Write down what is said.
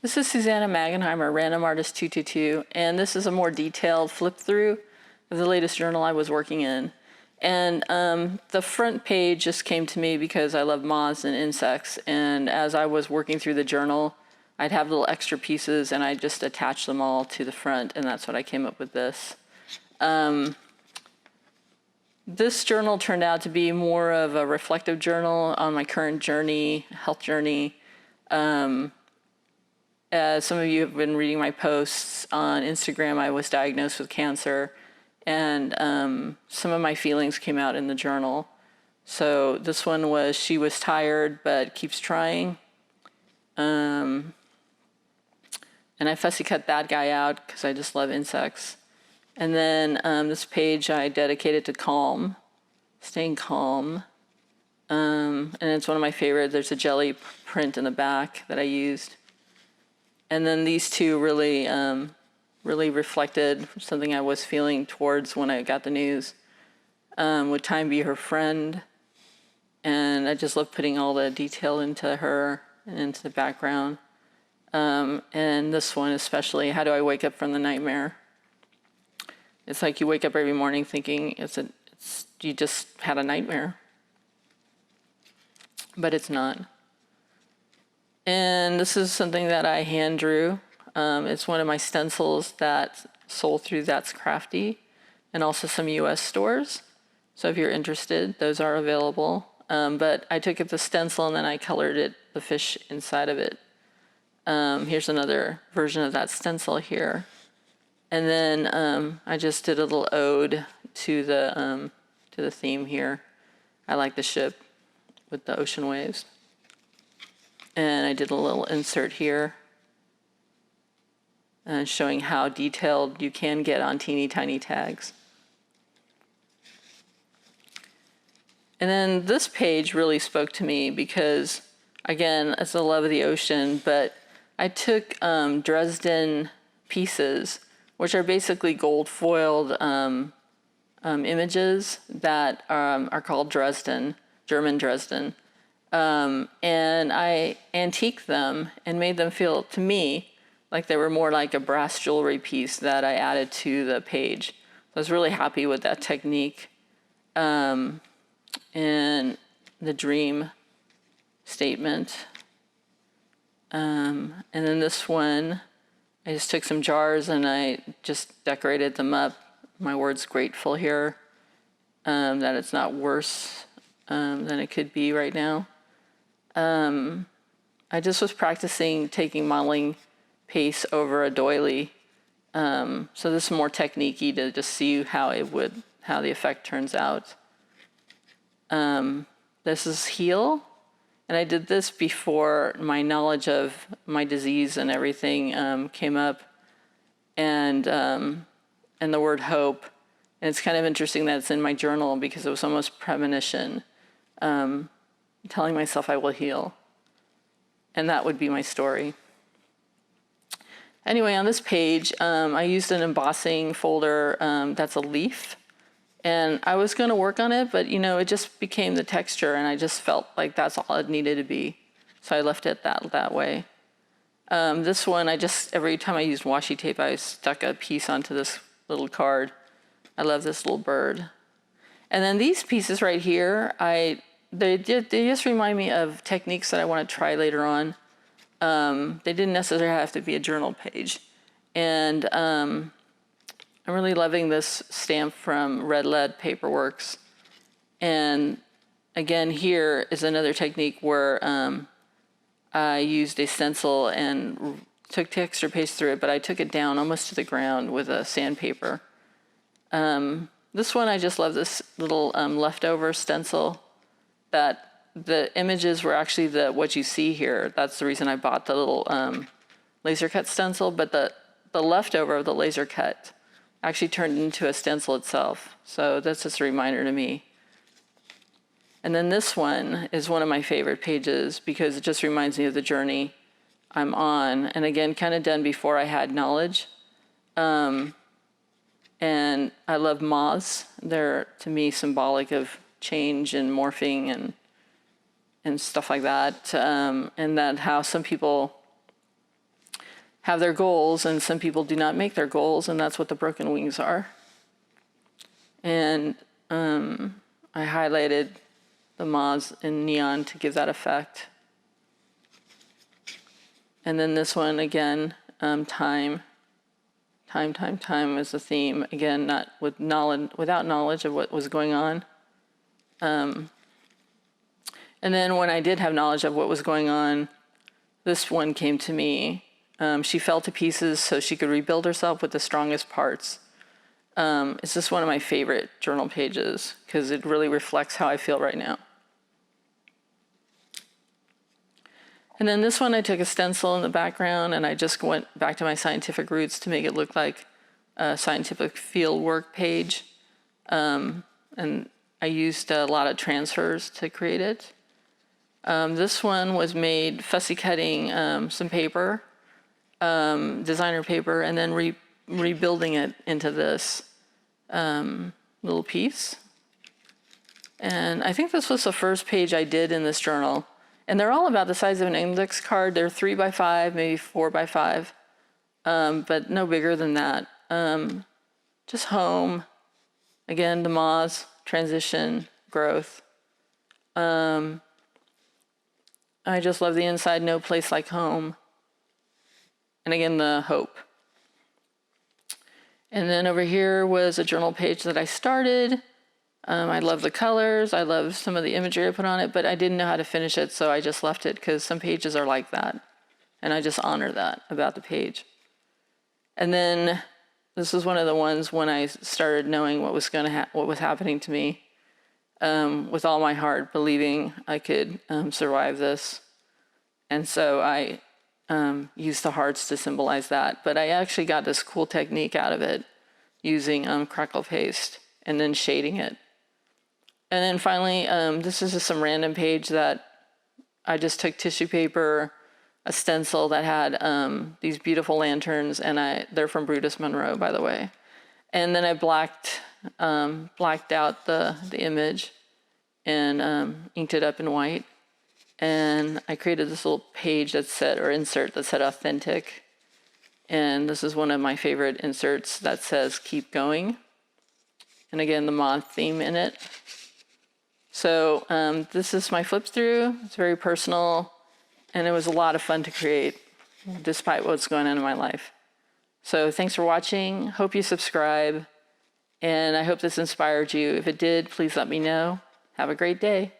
This is Susana Magenheimer, Random Artist 222, and this is a more detailed flip through of the latest journal I was working in. And the front page just came to me because I love moths and insects, and as I was working through the journal, I'd have little extra pieces and I just attached them all to the front, and that's what I came up with this. This journal turned out to be more of a reflective journal on my current journey, health journey. As some of you have been reading my posts on Instagram, I was diagnosed with cancer, and some of my feelings came out in the journal. So this one was, she was tired but keeps trying. And I fussy cut that guy out because I just love insects. And then this page I dedicated to calm, staying calm. And it's one of my favorites. There's a jelly print in the back that I used. And then these two really, really reflected something I was feeling towards when I got the news. Would time be her friend? And I just love putting all the detail into her and into the background. And this one especially, how do I wake up from the nightmare? It's like you wake up every morning thinking you just had a nightmare. But it's not. And this is something that I hand drew. It's one of my stencils that sold through That's Crafty and also some US stores. So if you're interested, those are available. But I took the stencil and then I colored it, the fish inside of it. Here's another version of that stencil here. And then I just did a little ode to the theme here. I like the ship with the ocean waves. And I did a little insert here showing how detailed you can get on teeny tiny tags. And then this page really spoke to me because, again, it's the love of the ocean, but I took Dresden pieces, which are basically gold foiled images that are called Dresden, German Dresden. And I antiqued them and made them feel, to me, like they were more like a brass jewelry piece that I added to the page. I was really happy with that technique. And the dream statement. And then this one, I just took some jars and I just decorated them up. My word's grateful here, that it's not worse than it could be right now. I just was practicing taking modeling paste over a doily. So this is more technique-y to just see how the effect turns out. This is heal. And I did this before my knowledge of my disease and everything came up. And the word hope. And it's kind of interesting that it's in my journal because it was almost premonition. Telling myself I will heal. And that would be my story. Anyway, on this page, I used an embossing folder that's a leaf. And I was going to work on it, but it just became the texture, and I just felt like that's all it needed to be. So I left it that way. This one, every time I used washi tape, I stuck a piece onto this little card. I love this little bird. And then these pieces right here, they just remind me of techniques that I want to try later on. They didn't necessarily have to be a journal page. And I'm really loving this stamp from Red Lead Paperworks. And again, here is another technique where I used a stencil and took texture paste through it, but I took it down almost to the ground with a sandpaper. This one, I just love this little leftover stencil that the images were actually what you see here. That's the reason I bought the little laser cut stencil, but the leftover of the laser cut actually turned into a stencil itself. So that's just a reminder to me. And then this one is one of my favorite pages because it just reminds me of the journey I'm on. And again, kind of done before I had knowledge. And I love moths. They're, to me, symbolic of change and morphing and stuff like that. And that how some people have their goals, and some people do not make their goals, and that's what the broken wings are. And I highlighted the moths in neon to give that effect. And then this one again, time is the theme. Again, not with knowledge, without knowledge of what was going on. And then when I did have knowledge of what was going on, this one came to me. She fell to pieces so she could rebuild herself with the strongest parts. It's just one of my favorite journal pages because it really reflects how I feel right now. And then this one, I took a stencil in the background and I just went back to my scientific roots to make it look like a scientific field work page. And I used a lot of transfers to create it. This one was made fussy cutting some paper, designer paper, and then rebuilding it into this little piece. And I think this was the first page I did in this journal. And they're all about the size of an index card. They're 3 by 5, maybe 4 by 5, but no bigger than that. Just home. Again, the moths, transition, growth. I just love the inside, no place like home. And again, the hope. And then over here was a journal page that I started. I love the colors. I love some of the imagery I put on it, but I didn't know how to finish it, so I just left it because some pages are like that. And I just honor that about the page. And then this is one of the ones when I started knowing what was what was happening to me, with all my heart, believing I could survive this. And so I used the hearts to symbolize that. But I actually got this cool technique out of it using crackle paste and then shading it. And then finally, this is just some random page that I just took tissue paper, a stencil that had these beautiful lanterns, and they're from Brutus Monroe, by the way. And then I blacked out the image and inked it up in white. And I created this little page that said, or insert that said authentic. And this is one of my favorite inserts that says keep going. And again, the moth theme in it. So this is my flip through. It's very personal, and it was a lot of fun to create, despite what's going on in my life. So thanks for watching. Hope you subscribe, and I hope this inspired you. If it did, please let me know. Have a great day.